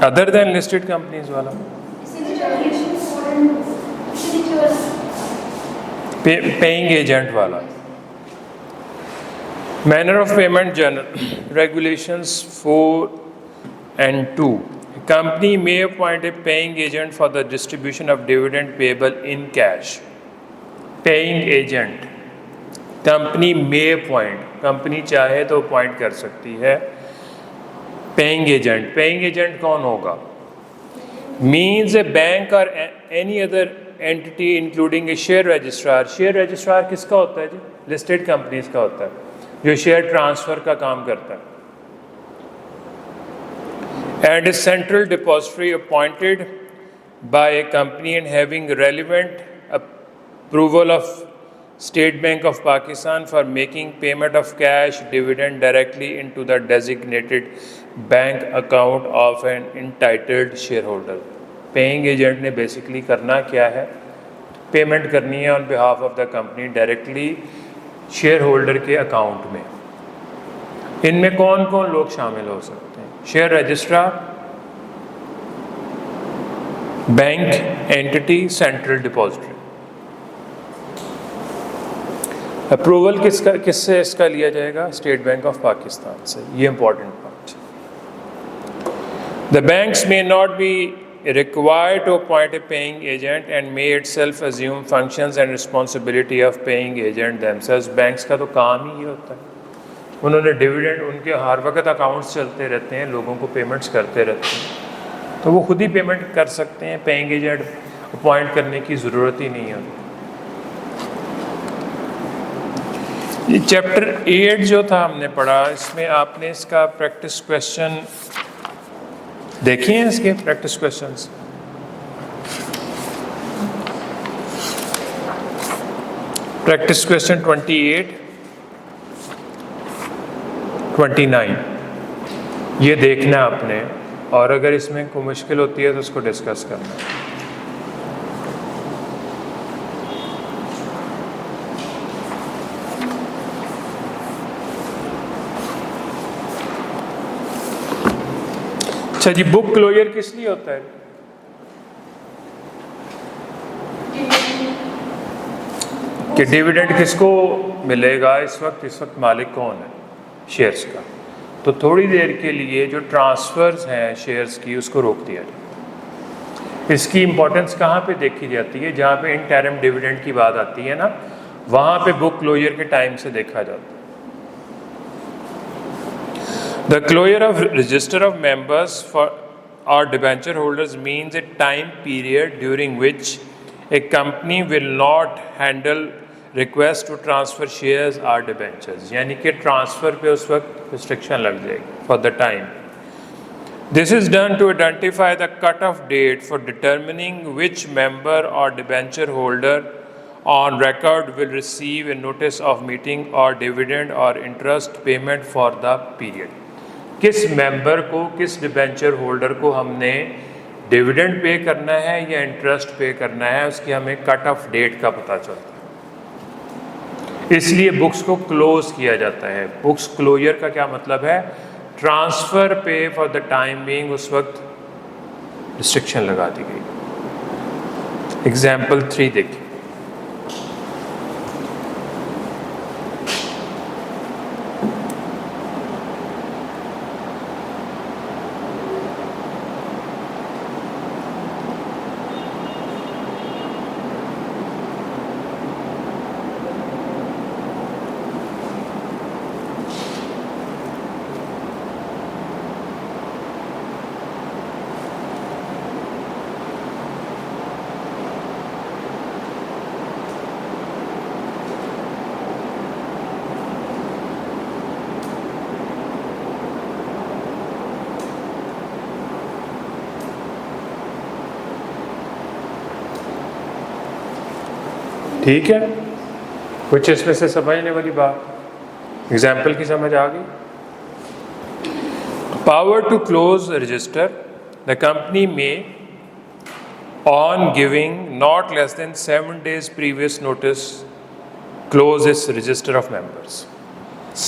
Other than listed companies वाला paying agent वाला। Manner of payment general regulations 4 and 2 company may appoint a paying agent for the distribution of dividend payable in cash। Paying agent company may appoint, company चाहे तो appoint कर सकती है paying agent. Paying agent कौन होगा? Means ए bank और any other entity including ए share registrar. Share registrar किसका होता है जी? लिस्टेड कंपनीज का होता है, जो शेयर ट्रांसफर का काम करता है। And A central depository appointed by A company and having relevant approval of State Bank of Pakistan for making payment of cash dividend directly into the designated bank account of an entitled shareholder। Paying agent ने basically करना क्या है? Payment करनी है on behalf of the company directly share holder के account में। इनमें कौन कौन लोग शामिल हो सकते हैं? Share registrar, bank entity, central depository. Approval किससे इसका लिया जाएगा? स्टेट बैंक ऑफ पाकिस्तान से। ये important point. The banks may not be required to appoint a paying agent and may itself assume functions and responsibility of paying agent themselves। Banks का तो काम ही होता है, उन्होंने डिविडेंड, उनके हर वक्त अकाउंट्स चलते रहते हैं, लोगों को पेमेंट्स करते रहते हैं, तो वो खुद ही पेमेंट कर सकते हैं। पेइंग एजेंट अपॉइंट करने की ज़रूरत ही नहीं होती। ये चैप्टर 8 जो था हमने पढ़ा, इसमें आपने इसका प्रैक्टिस क्वेश्चन देखिए हैं, इसके प्रैक्टिस क्वेश्चंस। प्रैक्टिस क्वेश्चन 28, 29 ये देखना आपने, और अगर इसमें कोई मुश्किल होती है तो उसको डिस्कस करना। अच्छा जी, बुक क्लोजर किस लिए होता है? कि डिविडेंड किसको मिलेगा इस वक्त मालिक कौन है? शेयर्स का। तो थोड़ी देर के लिए जो ट्रांसफर्स हैं शेयर्स की, उसको रोक दिया जाए। इसकी इंपॉर्टेंस कहाँ पे देखी जाती है? जहाँ पे इंटरिम डिविडेंड की बात आती है ना, वहाँ पे बुक क्लोजर के टाइम से देखा जाता है। The closure of register of members for or debenture holders means a time period during which a company will not handle request to transfer shares or debentures। यानी कि ट्रांसफ़र पे उस वक्त रिस्ट्रिक्शन लग जाएगी for the time। This is done to identify the cut-off date for determining which member or debenture holder on record will receive a notice of meeting or dividend or interest payment for the period। किस member को, किस debenture holder को हमने dividend pay करना है या interest पे करना है, उसकी हमें कट ऑफ डेट का पता चलता है। इसलिए बुक्स को क्लोज किया जाता है। बुक्स क्लोजर का क्या मतलब है? ट्रांसफ़र पे फॉर द टाइम बीइंग उस वक्त रिस्ट्रिक्शन लगा दी गई। एग्जाम्पल 3 देखिए। ठीक है, कुछ इसमें से समझने वाली बात, एग्जाम्पल की समझ आ गई। Power to close register, the company may on giving not less than 7 days previous notice close its register of members.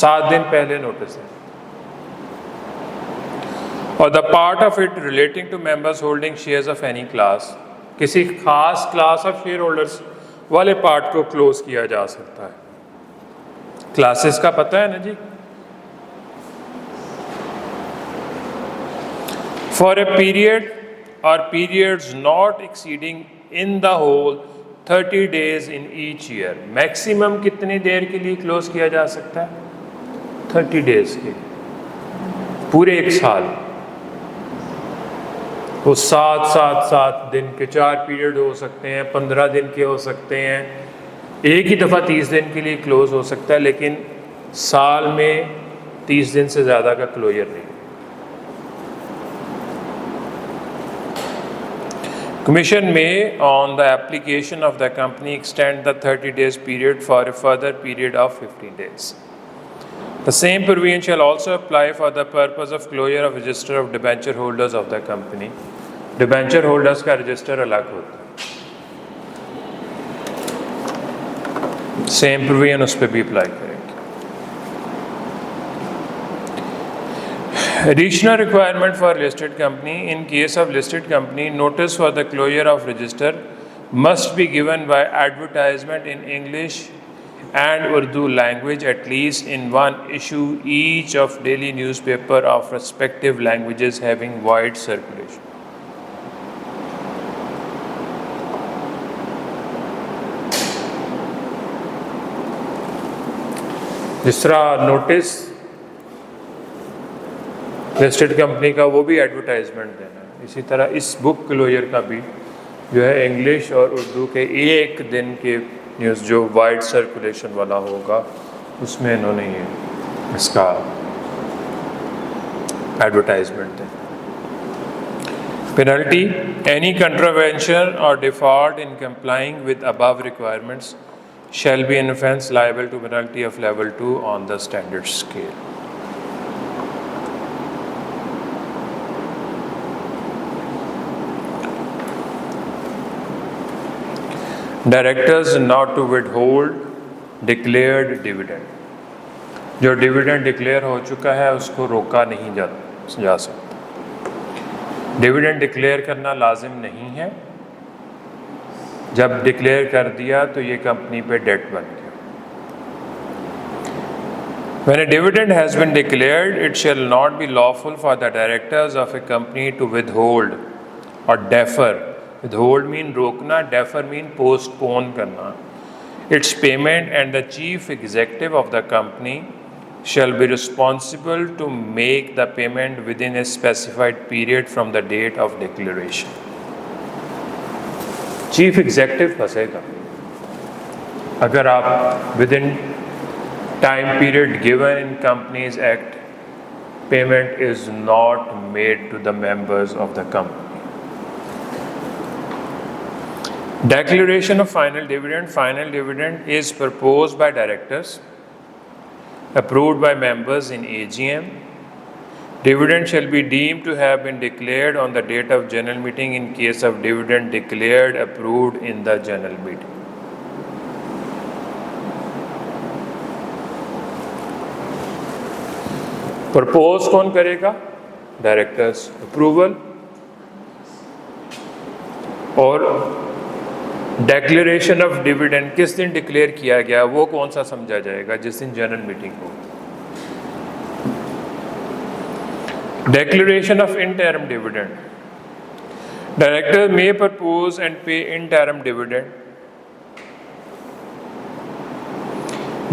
7 दिन पहले नोटिस है। और the part of it relating to members holding shares of any class, किसी खास class of share holders वाले part को close किया जा सकता है। क्लासेस का पता है ना जी। फॉर ए पीरियड और periods not exceeding in the whole 30 days in each year, maximum कितनी देर के लिए क्लोज किया जा सकता है? 30 days के, पूरे एक साल। वो 7 दिन के 4 पीरियड हो सकते हैं, 15 दिन के हो सकते हैं, एक ही दफ़ा 30 दिन के लिए क्लोज हो सकता है, लेकिन साल में 30 दिन से ज़्यादा का क्लोजर नहीं। Commission may, on the application of the company, extend the 30 days period for a further period of 15 days. The same provision shall also apply for the purpose of closure of register of debenture holders of the company. Debenture holders का register अलग होता है, same provision उस पर भी apply करेंगे। Additional requirement for listed company: in case of listed company, notice for the closure of register must be given by advertisement in English and Urdu language at least in one issue each of daily newspaper of respective languages having wide circulation. जिस तरह notice listed company का वो भी advertisement देना है, इसी तरह इस बुक क्लोजर का भी जो है इंग्लिश और उर्दू के एक दिन के न्यूज़ जो वाइड सर्कुलेशन वाला होगा उसमें इन्होंने ये इसका एडवर्टाइजमेंट देना। पेनल्टी: एनी कंट्रावेंशन और default in complying with above requirements shall be an offence liable to penalty of level 2 on the standard scale. Directors not to withhold declared dividend. जो dividend declare हो चुका है उसको रोका नहीं जा सकता। डिविडेंड डिक्लेयर करना लाजिम नहीं है, जब डिक्लेयर कर दिया तो ये कंपनी पे डेट बन गया। When a dividend has been declared, it shall not be lawful for the directors of a company to withhold or defer. Withhold mean रोकना, defer mean postpone करना। Its payment, and the chief executive of the company shall be responsible to make the payment within a specified period from the date of declaration. Chief executive फंसेगा अगर आप within time period given in Companies Act payment is not made to the members of the company. Declaration of final dividend. Final dividend is proposed by directors, approved by members in AGM. Dividend shall be deemed to have been declared on the date of general meeting in case of dividend declared approved in the general meeting. Propose कौन करेगा? Directors. Approval और declaration of dividend किस दिन declare किया गया वो कौन सा समझा जाएगा? जिस दिन जनरल मीटिंग हो। Declaration of interim dividend. Director may propose and pay interim dividend.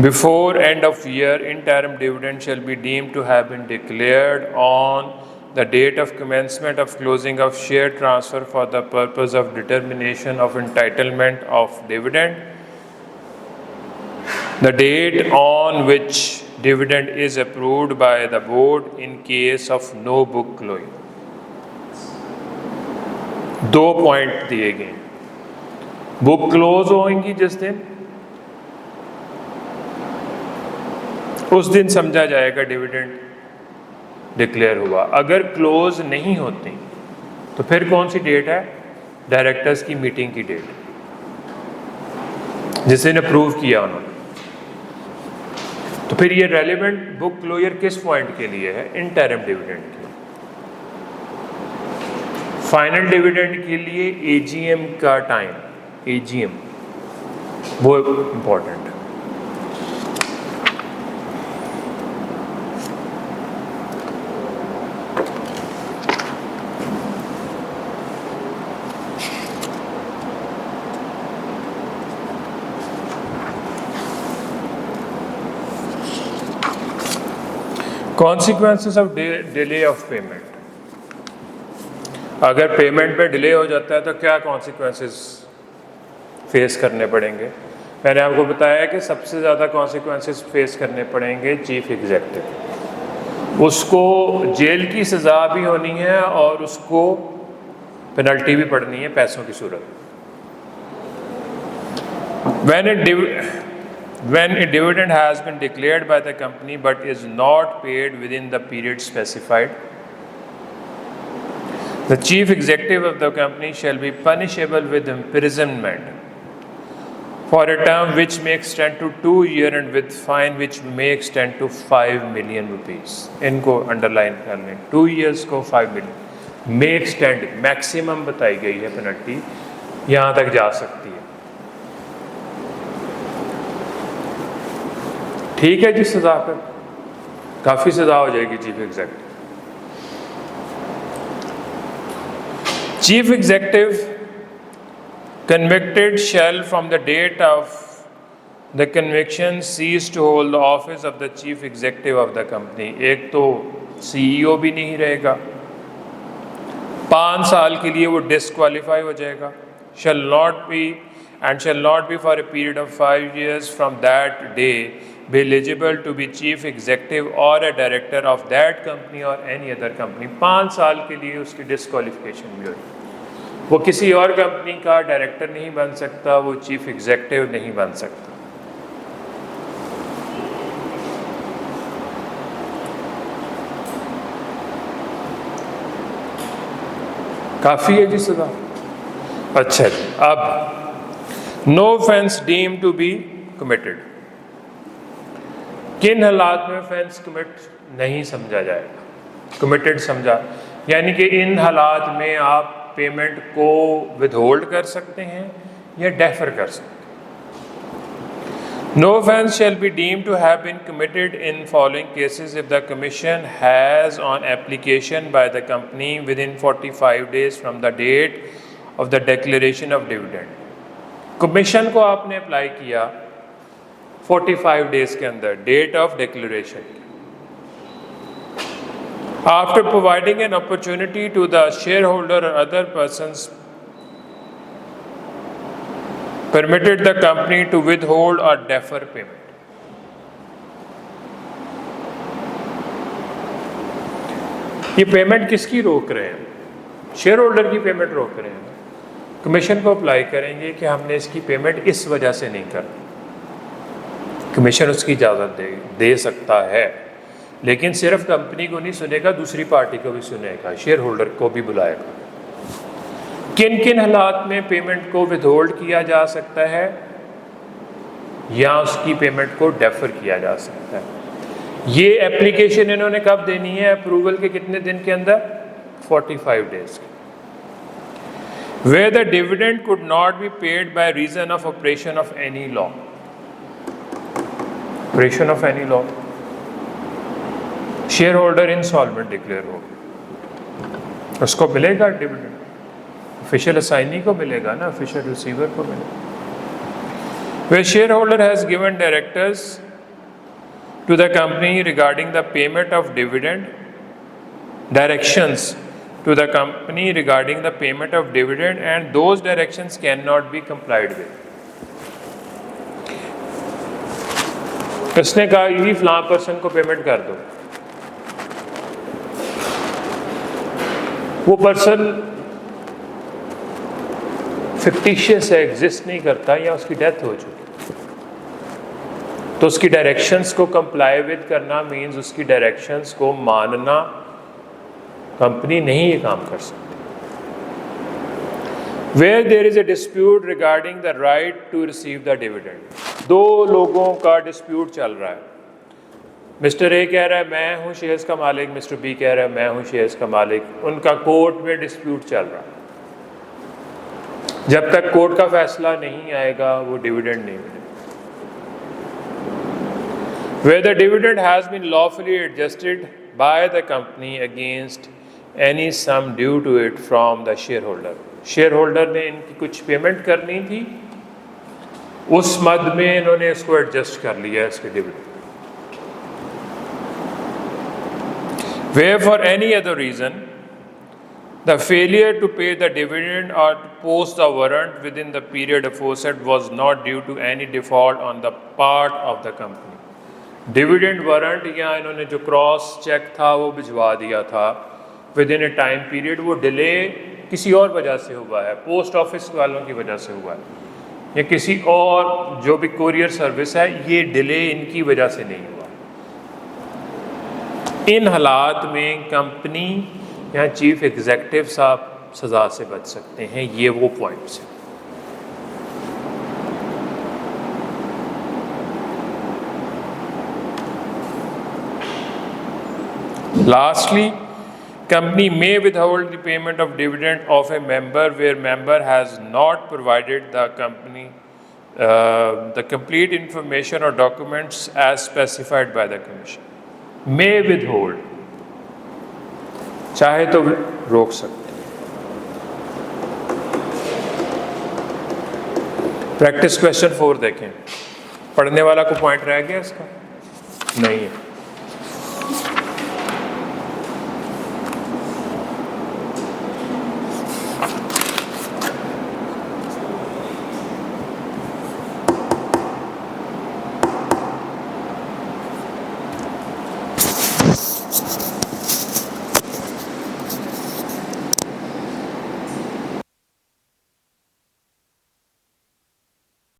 Before end of year, interim dividend shall be deemed to have been declared on the date of commencement of closing of share transfer for the purpose of determination of entitlement of dividend. The date on which dividend is approved by the board in case of no book closure. 2 point दिए गए। Book close होंगी जिस दिन, उस दिन समझा जाएगा dividend declare हुआ। अगर क्लोज नहीं होती तो फिर कौन सी डेट है? डायरेक्टर्स की मीटिंग की डेट, जिस दिन अप्रूव किया उन्होंने। तो फिर ये रेलेवेंट बुक क्लोजर किस पॉइंट के लिए है? इंटरिम डिविडेंड के लिए। फाइनल डिविडेंड के लिए एजीएम का टाइम, एजीएम वो इम्पोर्टेंट है। Consequences of delay of payment, अगर पेमेंट में डिले हो जाता है तो क्या कॉन्सिक्वेंसेस फेस करने पड़ेंगे? मैंने आपको बताया कि सबसे ज़्यादा कॉन्सिक्वेंसेस फेस करने पड़ेंगे चीफ एग्जीक्यूटिव, उसको जेल की सज़ा भी होनी है और उसको पेनल्टी भी पड़नी है पैसों की सूरत। When a dividend has been declared by the company but is not paid within the period specified, the chief executive of the company shall be punishable with imprisonment for a term which may extend to 2 years and with fine which may extend to 5 million rupees. इनको underline कर लें, 2 years को 5 million, may extend, maximum बताई गई है penalty, यहाँ तक जा सकती है। ठीक है जी, सजा पर काफ़ी सजा हो जाएगी chief executive. Chief executive convicted shall from the date of the conviction cease to hold the office of the chief executive of the company। एक तो CEO भी नहीं रहेगा, 5 साल के लिए वो डिसक्वालीफाई हो जाएगा। shall not be for a period of 5 years from that day be eligible to be chief executive or a director of that company or any other company। 5 साल के लिए उसकी डिसक्वालिफिकेशन भी होगी, वो किसी और कंपनी का डायरेक्टर नहीं बन सकता, वो चीफ एग्जीक्यूटिव नहीं बन सकता। काफ़ी है जी सजा। अच्छा जी, अब no offence deem to be committed, किन हालात में ऑफेंस कमिट नहीं समझा जाएगा, कमिटेड समझा, यानी कि इन हालात में आप पेमेंट को विदहोल्ड कर सकते हैं या डेफर कर सकते हैं। No offence shall be deemed to have been committed in following cases if the commission has on application by the company within 45 days from the date of the declaration of dividend. Commission को आपने apply किया 45 days के अंदर, date of declaration. After providing an opportunity to the shareholder or other persons permitted the company to withhold or defer payment। ये payment किसकी रोक रहे हैं? शेयर होल्डर की पेमेंट रोक रहे हैं। कमीशन को अप्लाई करेंगे कि हमने इसकी पेमेंट इस वजह से नहीं कर, कमीशन उसकी इजाज़त दे सकता है, लेकिन सिर्फ कंपनी को नहीं सुनेगा, दूसरी पार्टी को भी सुनेगा, शेयर होल्डर को भी बुलाएगा। किन किन हालात में पेमेंट को विथहोल्ड किया जा सकता है या उसकी पेमेंट को डेफर किया जा सकता है? ये एप्लीकेशन इन्होंने कब देनी है? अप्रूवल के कितने दिन के अंदर? 45 डेज के। Where the dividend could not be paid by reason of operation of any law, operation of any law, share holder insolvent declare हो, उसको मिलेगा डिविडेंड, ऑफिशियल असाइनी को मिलेगा ना, ऑफिशियल रिसीवर को मिलेगा। Where shareholder has given directors to the company regarding the payment of dividend, directions to the company regarding the payment of dividend and those directions cannot be complied with। उसने कहा ये फलां person को payment कर दो, वो person fictitious है, exist नहीं करता या उसकी डेथ हो चुकी, तो उसकी डायरेक्शंस को कंप्लाई विद करना मीन्स उसकी डायरेक्शंस को मानना, कंपनी नहीं ये काम कर सकती। Where there is a dispute regarding the right to receive the dividend, दो लोगों का डिस्प्यूट चल रहा है, मिस्टर ए कह रहा है मैं हूँ शेयर्स का मालिक, मिस्टर बी कह रहा है मैं हूँ शेयर्स का मालिक, उनका कोर्ट में डिस्प्यूट चल रहा है। जब तक कोर्ट का फैसला नहीं आएगा वो डिविडेंड नहीं मिलेगा। Where the dividend has been lawfully adjusted by the company against any sum due to it from the shareholder. shareholder ने इनकी कुछ पेमेंट करनी थी, उस मद में इन्होंने इसको एडजस्ट कर लिया है इसके dividend. Where for any other reason the failure to pay the dividend or to post the warrant within the period aforesaid was not due to any default on the part of the company. Dividend warrant या इन्होंने जो cross check था वो भिजवा दिया था with in A time period, वो delay किसी और वजह से हुआ है, पोस्ट ऑफिस वालों की वजह से हुआ है या किसी और जो भी कुरियर सर्विस है, ये डिले इनकी वजह से नहीं हुआ। इन हालात में कंपनी या चीफ एग्जीक्यूटिव साहब सज़ा से बच सकते हैं। ये वो पॉइंट्स हैं। Lastly, company may withhold the payment of dividend of a member where member has not provided the company the complete information or documents as specified by the commission. May withhold, चाहे तो रोक सकते हैं। Practice question 4 देखें, पढ़ने वाला को point रह गया इसका? नहीं है।